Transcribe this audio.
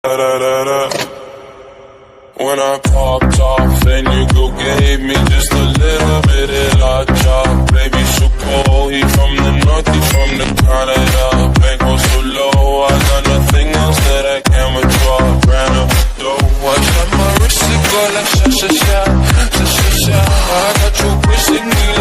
When I popped off, then you go gave me just a little bit of la chop. Baby, so cold, he from the north, he from the Canada. Bankroll so low, I got nothing else that I can withdraw. Ran up the dough, I shot my wrist, it go like sha-sha-sha, sha-sha-sha. I got you wishing me